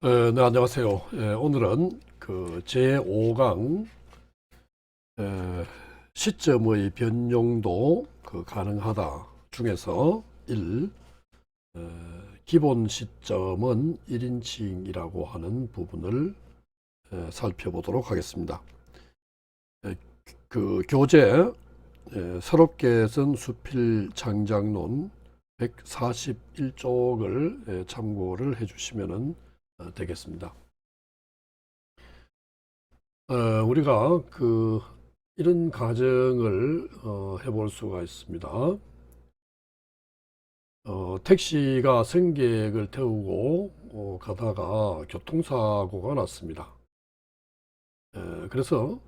네, 안녕하세요. 오늘은 그 제5강 시점의 변용도 가능하다 중에서 1, 기본 시점은 1인칭이라고 하는 부분을 살펴보도록 하겠습니다. 그 교재 새롭게 쓴 수필 창작론 141쪽을 참고를 해주시면 되겠습니다. 우리가 이런 가정을 해볼 수가 있습니다. 택시가 승객을 태우고 가다가 교통사고가 났습니다. 그래서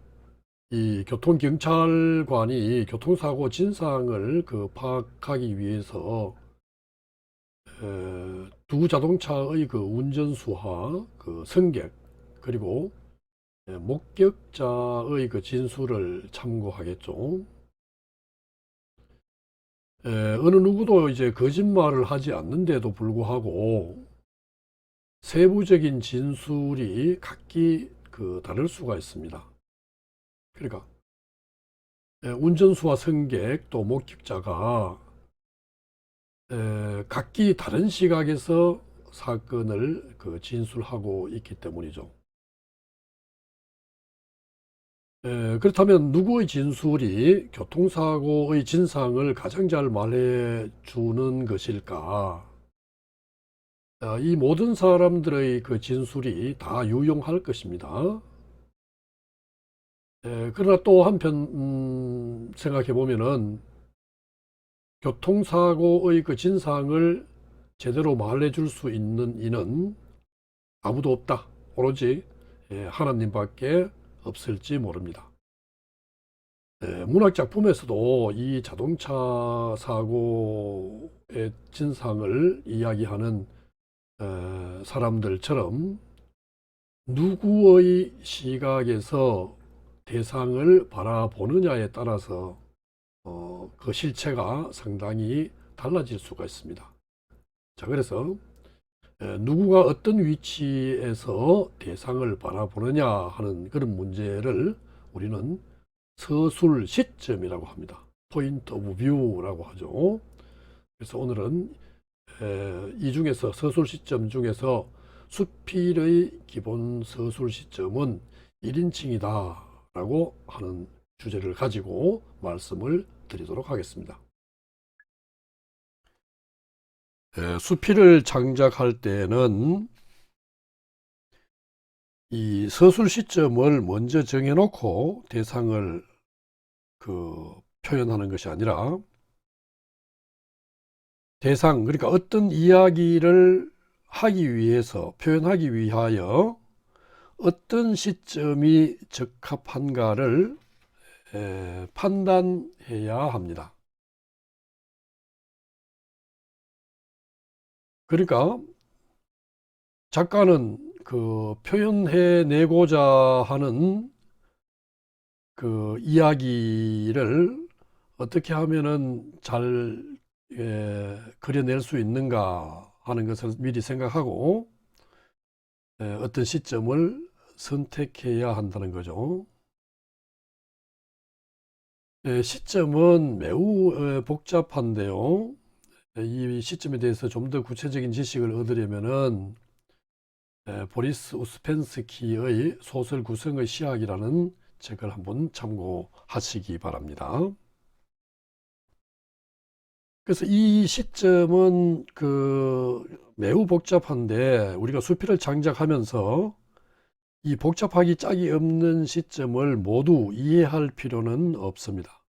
이 교통경찰관이 교통사고 진상을 파악하기 위해서 두 자동차의 운전수와 승객 그리고 목격자의 진술을 참고하겠죠. 어느 누구도 이제 거짓말을 하지 않는데도 불구하고 세부적인 진술이 각기 다를 수가 있습니다. 그러니까 운전수와 승객 또 목격자가 각기 다른 시각에서 사건을 진술하고 있기 때문이죠. 그렇다면 누구의 진술이 교통사고의 진상을 가장 잘 말해주는 것일까? 이 모든 사람들의 진술이 다 유용할 것입니다. 그러나 또 한편 생각해 보면은 교통사고의 진상을 제대로 말해줄 수 있는 이는 아무도 없다. 오로지 하나님밖에 없을지 모릅니다. 문학 작품에서도 이 자동차 사고의 진상을 이야기하는 사람들처럼 누구의 시각에서 대상을 바라보느냐에 따라서 그 실체가 상당히 달라질 수가 있습니다. 자, 그래서 누구가 어떤 위치에서 대상을 바라보느냐 하는 그런 문제를 우리는 서술 시점이라고 합니다. 포인트 오브 뷰라고 하죠. 그래서 오늘은 이 중에서 서술 시점 중에서 수필의 기본 서술 시점은 1인칭이다 라고 하는 주제를 가지고 말씀을 드리도록 하겠습니다. 수필을 창작할 때는 이 서술 시점을 먼저 정해놓고 대상을 표현하는 것이 아니라 대상, 그러니까 어떤 이야기를 하기 위해서, 표현하기 위하여 어떤 시점이 적합한가를 판단해야 합니다. 그러니까 작가는 표현해내고자 하는 이야기를 어떻게 하면은 잘 그려낼 수 있는가 하는 것을 미리 생각하고 어떤 시점을 선택해야 한다는 거죠. 시점은 매우 복잡한데요. 이 시점에 대해서 좀 더 구체적인 지식을 얻으려면은 보리스 우스펜스키의 소설 구성의 시학이라는 책을 한번 참고하시기 바랍니다. 그래서 이 시점은 매우 복잡한데 우리가 수필을 창작하면서 이 복잡하기 짝이 없는 시점을 모두 이해할 필요는 없습니다.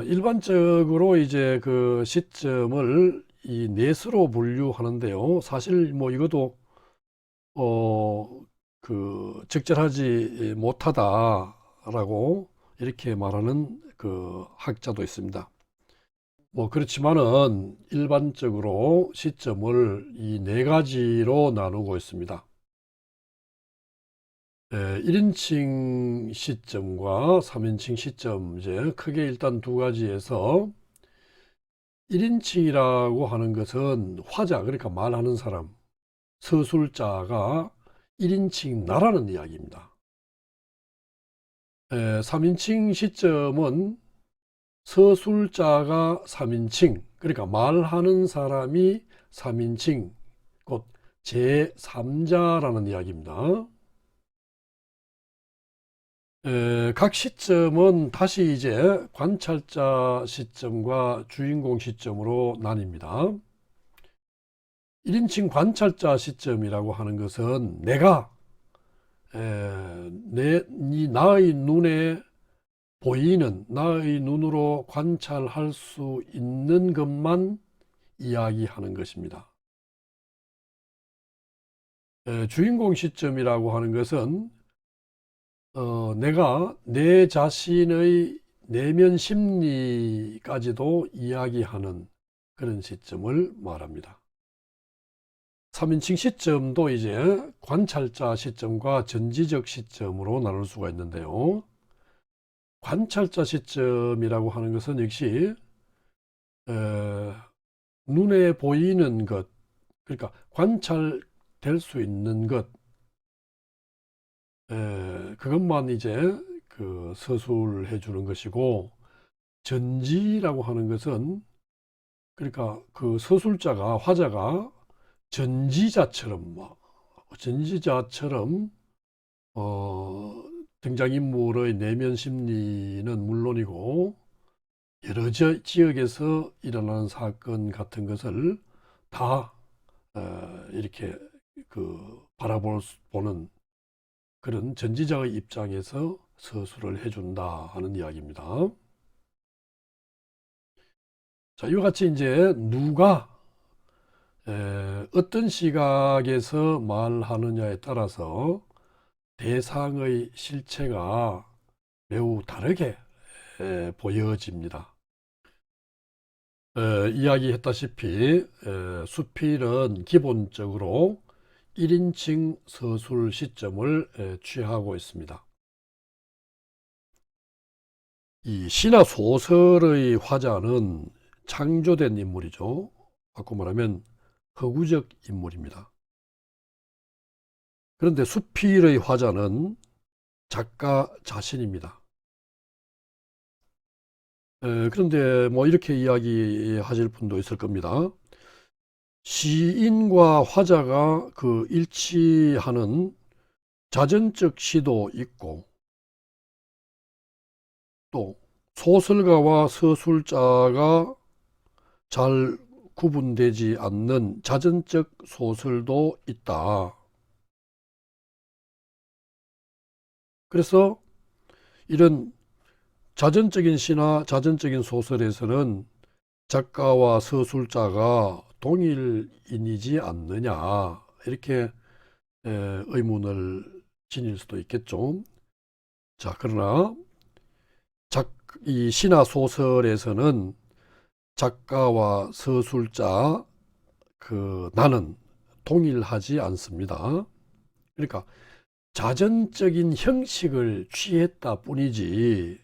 일반적으로 이제 시점을 이 넷으로 분류하는데요. 사실 뭐 이것도 적절하지 못하다라고 이렇게 말하는 학자도 있습니다. 뭐 그렇지만은 일반적으로 시점을 이 네 가지로 나누고 있습니다. 1인칭 시점과 3인칭 시점, 이제 크게 일단 두 가지에서 1인칭이라고 하는 것은 화자, 그러니까 말하는 사람, 서술자가 1인칭 나라는 이야기입니다. 3인칭 시점은 서술자가 3인칭, 그러니까 말하는 사람이 3인칭, 곧 제3자라는 이야기입니다. 각 시점은 다시 이제 관찰자 시점과 주인공 시점으로 나뉩니다. 1인칭 관찰자 시점이라고 하는 것은 내가 나의 눈에 보이는, 나의 눈으로 관찰할 수 있는 것만 이야기하는 것입니다. 주인공 시점이라고 하는 것은 내가 내 자신의 내면 심리까지도 이야기하는 그런 시점을 말합니다. 3인칭 시점도 이제 관찰자 시점과 전지적 시점으로 나눌 수가 있는데요. 관찰자 시점이라고 하는 것은 역시 눈에 보이는 것, 그러니까 관찰될 수 있는 것, 그것만 이제 그 서술해 주는 것이고, 전지라고 하는 것은 그러니까 그 서술자가, 화자가 전지자처럼 등장인물의 내면 심리는 물론이고 여러 지역에서 일어나는 사건 같은 것을 다 이렇게 바라보는 그런 전지자의 입장에서 서술을 해준다 하는 이야기입니다. 자, 이와 같이 이제 누가 어떤 시각에서 말하느냐에 따라서 대상의 실체가 매우 다르게 보여집니다. 이야기했다시피 수필은 기본적으로 1인칭 서술 시점을 취하고 있습니다. 이 시나 소설의 화자는 창조된 인물이죠. 바꿔 말하면 허구적 인물입니다. 그런데 수필의 화자는 작가 자신입니다. 그런데 뭐 이렇게 이야기하실 분도 있을 겁니다. 시인과 화자가 그 일치하는 자전적 시도 있고, 또 소설가와 서술자가 잘 구분되지 않는 자전적 소설도 있다. 그래서 이런 자전적인 시나 자전적인 소설에서는 작가와 서술자가 동일인이지 않느냐, 이렇게 의문을 지닐 수도 있겠죠. 자, 그러나 이 시나 소설에서는 작가와 서술자 나는 동일하지 않습니다. 그러니까 자전적인 형식을 취했다 뿐이지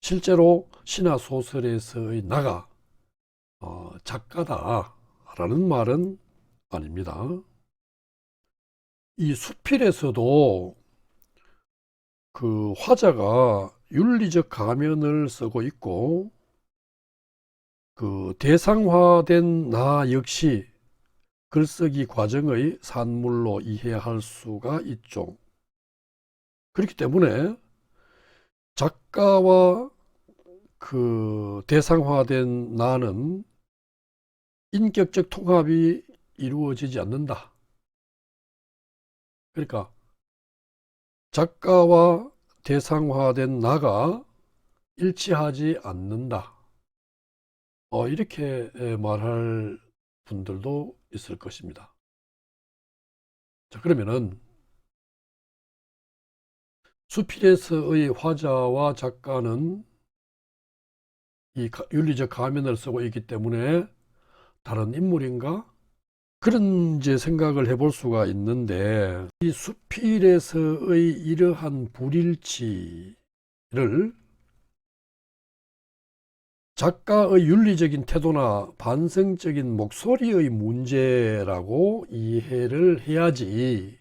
실제로 시나 소설에서의 나가 작가다라는 말은 아닙니다. 이 수필에서도 그 화자가 윤리적 가면을 쓰고 있고, 그 대상화된 나 역시 글쓰기 과정의 산물로 이해할 수가 있죠. 그렇기 때문에 작가와 그 대상화된 나는 인격적 통합이 이루어지지 않는다. 그러니까 작가와 대상화된 나가 일치하지 않는다. 이렇게 말할 분들도 있을 것입니다. 자, 그러면은 수필에서의 화자와 작가는 이 윤리적 가면을 쓰고 있기 때문에 다른 인물인가? 그런 이제 생각을 해볼 수가 있는데, 이 수필에서의 이러한 불일치를 작가의 윤리적인 태도나 반성적인 목소리의 문제라고 이해를 해야지,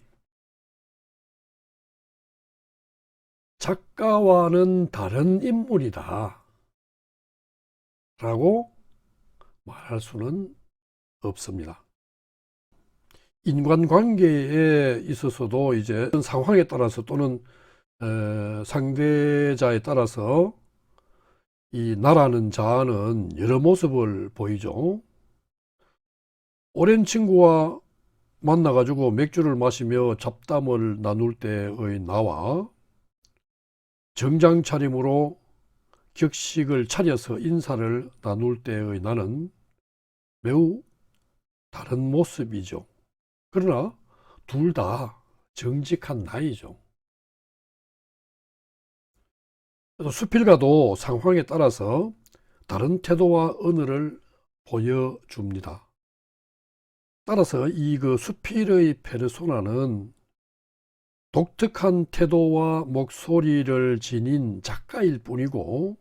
작가와는 다른 인물이다 라고 말할 수는 없습니다. 인간관계에 있어서도 이제 상황에 따라서 또는 상대자에 따라서 이 나라는 자아는 여러 모습을 보이죠. 오랜 친구와 만나가지고 맥주를 마시며 잡담을 나눌 때의 나와 정장 차림으로 격식을 차려서 인사를 나눌 때의 나는 매우 다른 모습이죠. 그러나 둘 다 정직한 나이죠. 수필가도 상황에 따라서 다른 태도와 언어를 보여줍니다. 따라서 이 수필의 페르소나는 독특한 태도와 목소리를 지닌 작가일 뿐이고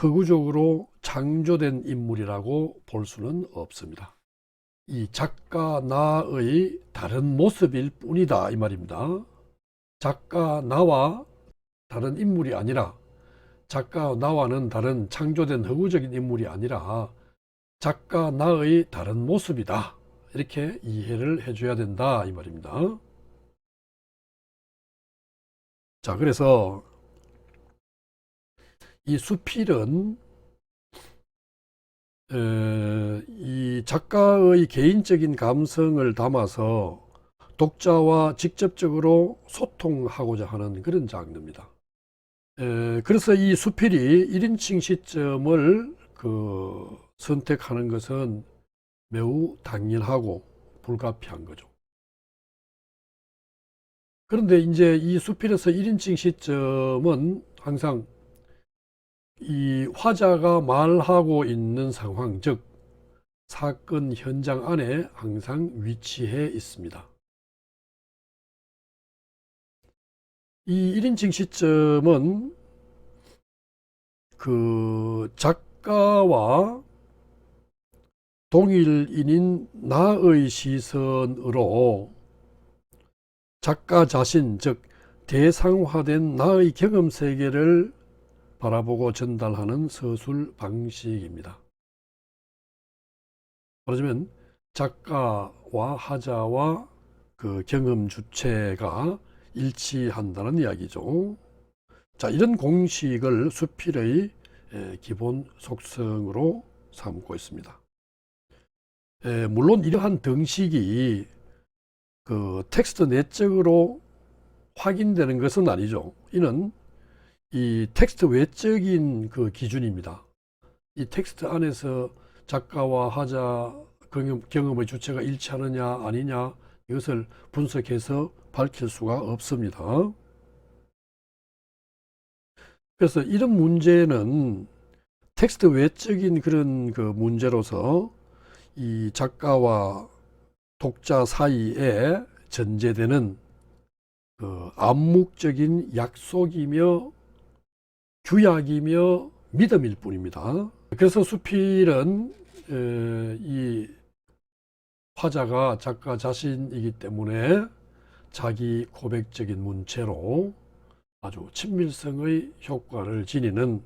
허구적으로 창조된 인물이라고 볼 수는 없습니다. 이 작가 나의 다른 모습일 뿐이다 이 말입니다. 작가 나와 다른 인물이 아니라, 작가 나와는 다른 창조된 허구적인 인물이 아니라 작가 나의 다른 모습이다, 이렇게 이해를 해줘야 된다 이 말입니다. 자, 그래서 이 수필은 이 작가의 개인적인 감성을 담아서 독자와 직접적으로 소통하고자 하는 그런 장르입니다. 그래서 이 수필이 1인칭 시점을 선택하는 것은 매우 당연하고 불가피한 거죠. 그런데 이제 이 수필에서 1인칭 시점은 항상 이 화자가 말하고 있는 상황, 즉 사건 현장 안에 항상 위치해 있습니다. 이 1인칭 시점은 작가와 동일인인 나의 시선으로 작가 자신, 즉 대상화된 나의 경험 세계를 바라보고 전달하는 서술 방식입니다. 말하자면 작가와 하자와 경험 주체가 일치한다는 이야기죠. 자, 이런 공식을 수필의 기본 속성으로 삼고 있습니다. 물론 이러한 등식이 텍스트 내적으로 확인되는 것은 아니죠. 이는 이 텍스트 외적인 기준입니다. 이 텍스트 안에서 작가와 하자 경험의 주체가 일치하느냐 아니냐, 이것을 분석해서 밝힐 수가 없습니다. 그래서 이런 문제는 텍스트 외적인 그런 문제로서 이 작가와 독자 사이에 전제되는 암묵적인 약속이며 규약이며 믿음일 뿐입니다. 그래서 수필은 이 화자가 작가 자신이기 때문에 자기 고백적인 문체로 아주 친밀성의 효과를 지니는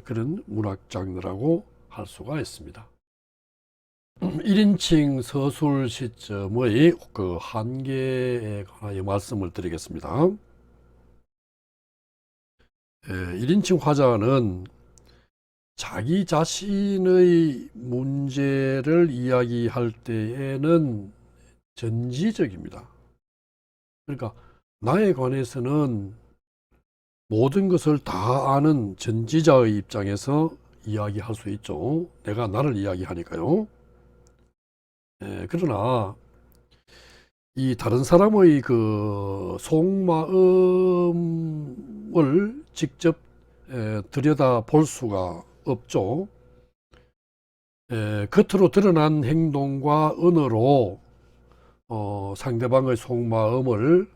그런 문학 장르라고 할 수가 있습니다. 1인칭 서술 시점의 한계에 관하여 말씀을 드리겠습니다. 1인칭 화자는 자기 자신의 문제를 이야기할 때에는 전지적입니다. 그러니까 나에 관해서는 모든 것을 다 아는 전지자의 입장에서 이야기할 수 있죠. 내가 나를 이야기하니까요. 그러나 이 다른 사람의 속마음을 직접 들여다 볼 수가 없죠. 겉으로 드러난 행동과 언어로 상대방의 속마음을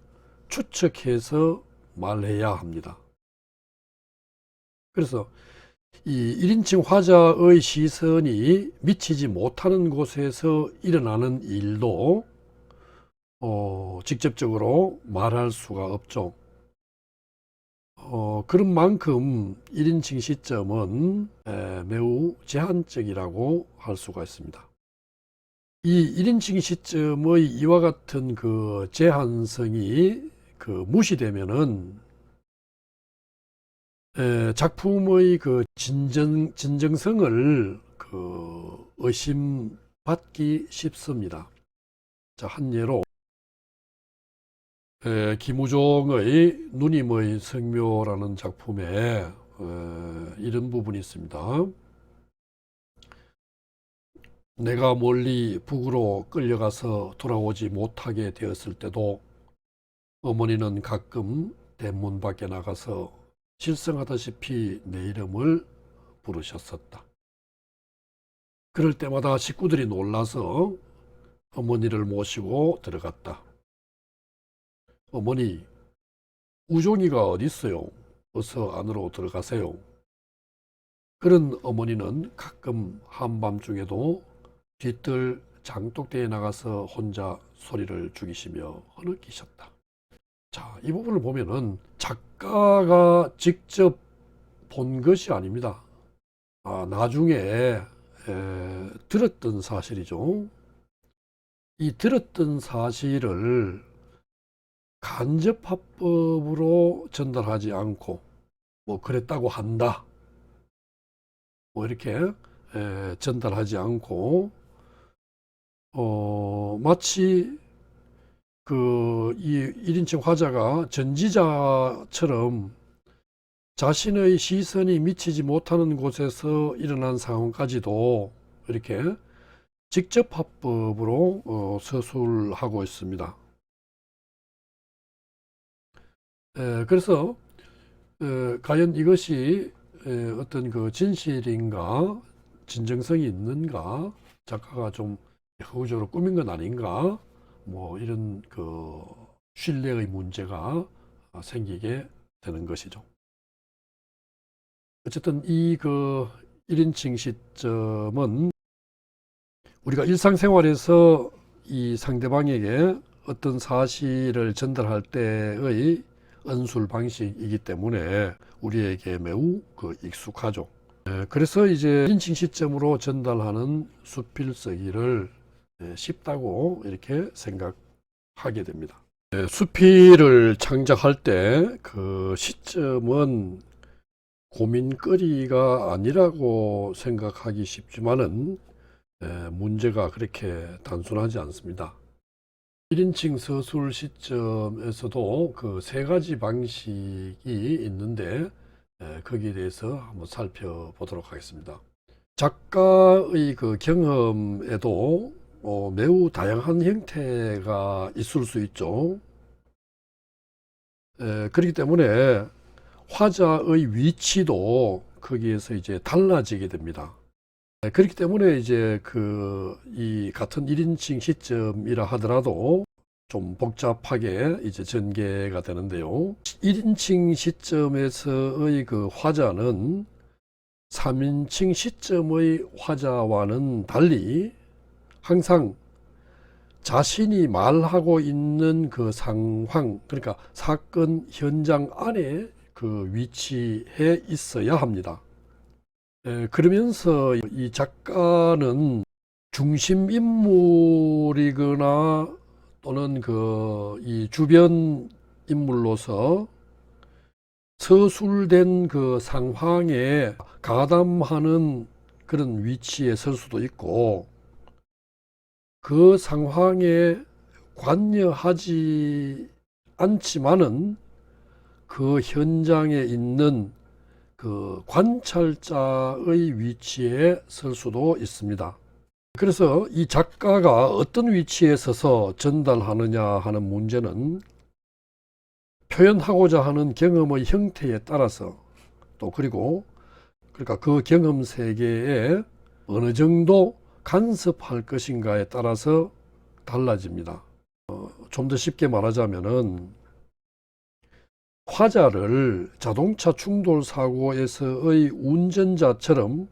추측해서 말해야 합니다. 그래서 이 1인칭 화자의 시선이 미치지 못하는 곳에서 일어나는 일도 직접적으로 말할 수가 없죠. 그런 만큼 1인칭 시점은 매우 제한적이라고 할 수가 있습니다. 이 1인칭 시점의 이와 같은 그 제한성이 무시되면은 작품의 그 진정성을 의심받기 쉽습니다. 자, 한 예로 김우종의 누님의 성묘라는 작품에 이런 부분이 있습니다. 내가 멀리 북으로 끌려가서 돌아오지 못하게 되었을 때도 어머니는 가끔 대문 밖에 나가서 실성하다시피 내 이름을 부르셨었다. 그럴 때마다 식구들이 놀라서 어머니를 모시고 들어갔다. 어머니, 우종이가 어디 있어요? 어서 안으로 들어가세요. 그런 어머니는 가끔 한밤중에도 뒤뜰 장독대에 나가서 혼자 소리를 죽이시며 흐느끼셨다. 자, 이 부분을 보면은 작가가 직접 본 것이 아닙니다. 나중에 들었던 사실이죠. 이 들었던 사실을 간접화법으로 전달하지 않고 뭐 그랬다고 한다, 뭐 이렇게 전달하지 않고 마치 이 1인칭 화자가 전지자처럼 자신의 시선이 미치지 못하는 곳에서 일어난 상황까지도 이렇게 직접화법으로 서술하고 있습니다. 그래서 과연 이것이 어떤 그 진실인가, 진정성이 있는가, 작가가 좀 허구적으로 꾸민 건 아닌가, 뭐 이런 그 신뢰의 문제가 생기게 되는 것이죠. 어쨌든 이 1인칭 시점은 우리가 일상생활에서 이 상대방에게 어떤 사실을 전달할 때의 언술 방식이기 때문에 우리에게 매우 익숙하죠. 그래서 이제 1인칭 시점으로 전달하는 수필쓰기를 쉽다고 이렇게 생각하게 됩니다. 수필을 창작할 때 그 시점은 고민거리가 아니라고 생각하기 쉽지만은 문제가 그렇게 단순하지 않습니다. 1인칭 서술 시점에서도 그 세 가지 방식이 있는데 거기에 대해서 한번 살펴보도록 하겠습니다. 작가의 그 경험에도 매우 다양한 형태가 있을 수 있죠. 그렇기 때문에 화자의 위치도 거기에서 이제 달라지게 됩니다. 그렇기 때문에 이제 이 같은 1인칭 시점이라 하더라도 좀 복잡하게 이제 전개가 되는데요. 1인칭 시점에서의 그 화자는 3인칭 시점의 화자와는 달리 항상 자신이 말하고 있는 그 상황, 그러니까 사건 현장 안에 위치해 있어야 합니다. 그러면서 이 작가는 중심 인물이거나 또는 이 주변 인물로서 서술된 그 상황에 가담하는 그런 위치에 설 수도 있고, 그 상황에 관여하지 않지만은 그 현장에 있는 그 관찰자의 위치에 설 수도 있습니다. 그래서 이 작가가 어떤 위치에 서서 전달하느냐 하는 문제는 표현하고자 하는 경험의 형태에 따라서 또 그러니까 그 경험 세계에 어느 정도 간섭할 것인가에 따라서 달라집니다. 좀 더 쉽게 말하자면은 화자를 자동차 충돌 사고에서의 운전자처럼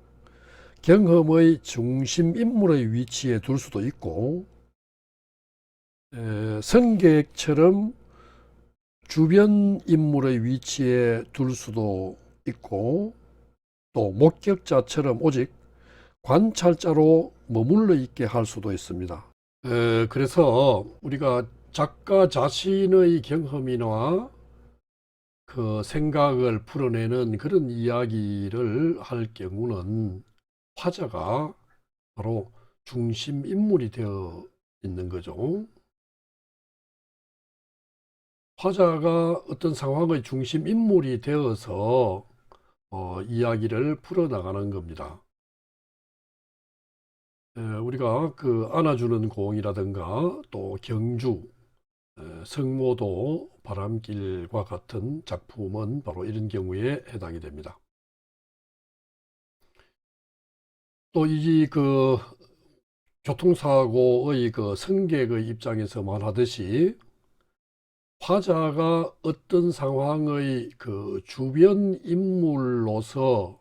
경험의 중심 인물의 위치에 둘 수도 있고, 승객처럼 주변 인물의 위치에 둘 수도 있고, 또 목격자처럼 오직 관찰자로 머물러 있게 할 수도 있습니다. 그래서 우리가 작가 자신의 경험이나 그 생각을 풀어내는 그런 이야기를 할 경우는 화자가 바로 중심 인물이 되어 있는 거죠. 화자가 어떤 상황의 중심 인물이 되어서 이야기를 풀어나가는 겁니다. 우리가 그 안아주는 공이라든가 또 경주, 성모도 바람길과 같은 작품은 바로 이런 경우에 해당이 됩니다. 또 이 그 교통사고의 그 승객의 입장에서 말하듯이 화자가 어떤 상황의 그 주변 인물로서,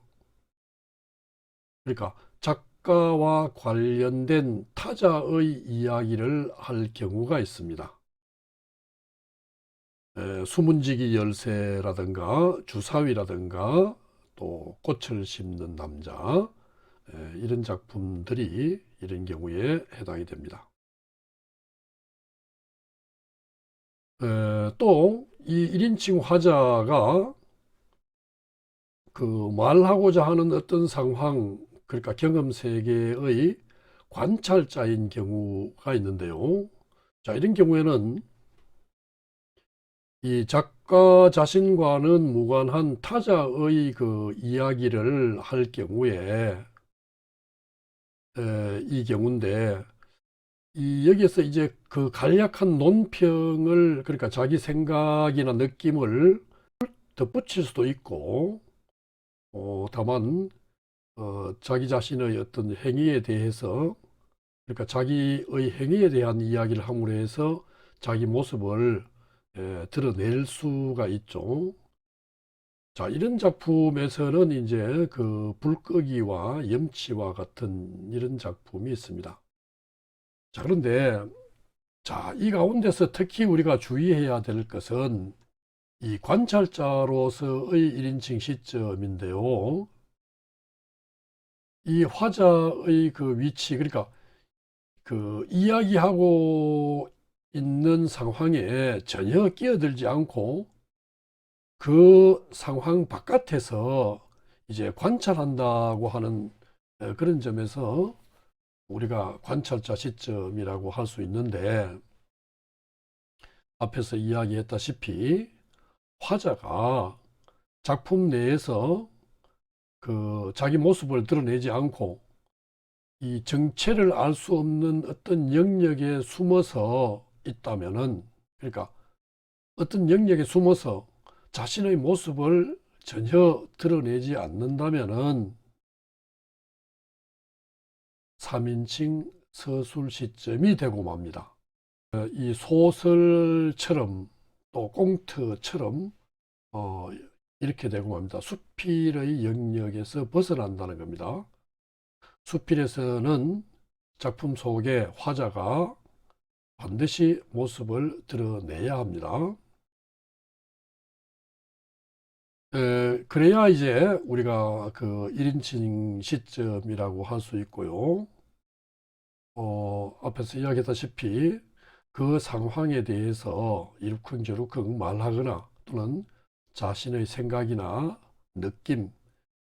그러니까 작가와 관련된 타자의 이야기를 할 경우가 있습니다. 수문지기 열쇠라든가 주사위라든가 또 꽃을 심는 남자, 이런 작품들이 이런 경우에 해당이 됩니다. 또 이 1인칭 화자가 그 말하고자 하는 어떤 상황, 그러니까 경험 세계의 관찰자인 경우가 있는데요. 자, 이런 경우에는 이 작가 자신과는 무관한 타자의 그 이야기를 할 경우에, 이 경우인데, 이 여기에서 이제 그 간략한 논평을, 그러니까 자기 생각이나 느낌을 덧붙일 수도 있고, 다만 자기 자신의 어떤 행위에 대해서, 그러니까 자기의 행위에 대한 이야기를 함으로 해서 자기 모습을 드러낼 수가 있죠. 자, 이런 작품에서는 이제 그 불끄기와 염치와 같은 이런 작품이 있습니다. 자, 그런데 자, 이 가운데서 특히 우리가 주의해야 될 것은 이 관찰자로서의 1인칭 시점인데요. 이 화자의 그 위치, 그러니까 그 이야기하고 있는 상황에 전혀 끼어들지 않고 그 상황 바깥에서 이제 관찰한다고 하는 그런 점에서 우리가 관찰자 시점이라고 할 수 있는데, 앞에서 이야기했다시피 화자가 작품 내에서 그 자기 모습을 드러내지 않고 이 정체를 알 수 없는 어떤 영역에 숨어서 있다면은, 그러니까 어떤 영역에 숨어서 자신의 모습을 전혀 드러내지 않는다면은 3인칭 서술 시점이 되고 맙니다. 이 소설처럼 또 꽁트처럼 이렇게 되고 맙니다. 수필의 영역에서 벗어난다는 겁니다. 수필에서는 작품 속에 화자가 반드시 모습을 드러내야 합니다. 그래야 이제 우리가 그 1인칭 시점이라고 할 수 있고요. 앞에서 이야기했다시피 그 상황에 대해서 이루쿵저루쿵 말하거나 또는 자신의 생각이나 느낌,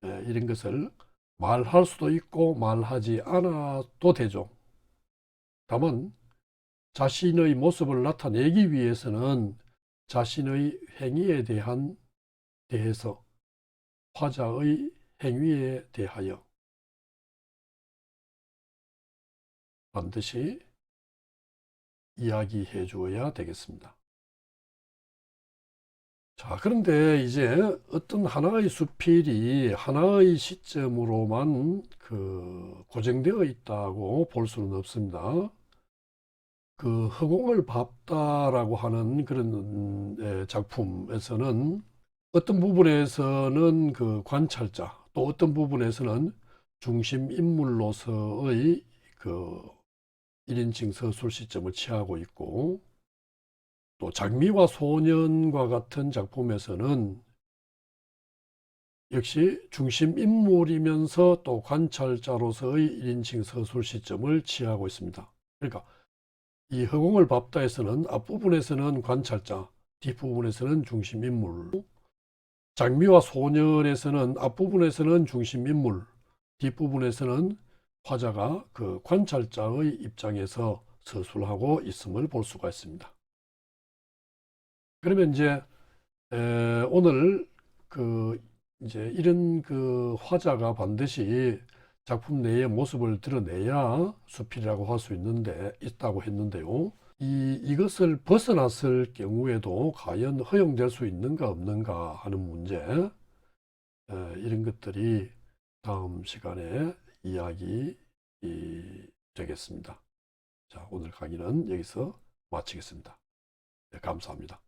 이런 것을 말할 수도 있고 말하지 않아도 되죠. 다만 자신의 모습을 나타내기 위해서는 자신의 행위에 대해서 화자의 행위에 대하여 반드시 이야기해 주어야 되겠습니다. 자, 그런데 이제 어떤 하나의 수필이 하나의 시점으로만 그 고정되어 있다고 볼 수는 없습니다. 그 허공을 밟다라고 하는 그런 작품에서는 어떤 부분에서는 그 관찰자, 또 어떤 부분에서는 중심 인물로서의 그 1인칭 서술 시점을 취하고 있고, 또 장미와 소년과 같은 작품에서는 역시 중심 인물이면서 또 관찰자로서의 1인칭 서술 시점을 취하고 있습니다. 그러니까 이 허공을 밟다에서는 앞부분에서는 관찰자, 뒷부분에서는 중심 인물, 장미와 소년에서는 앞부분에서는 중심 인물, 뒷부분에서는 화자가 그 관찰자의 입장에서 서술하고 있음을 볼 수가 있습니다. 그러면 이제 오늘 그 이제 이런 그 화자가 반드시 작품 내의 모습을 드러내야 수필이라고 할 수 있다고 했는데요. 이것을 벗어났을 경우에도 과연 허용될 수 있는가 없는가 하는 문제, 이런 것들이 다음 시간에 이야기 되겠습니다. 자, 오늘 강의는 여기서 마치겠습니다. 네, 감사합니다.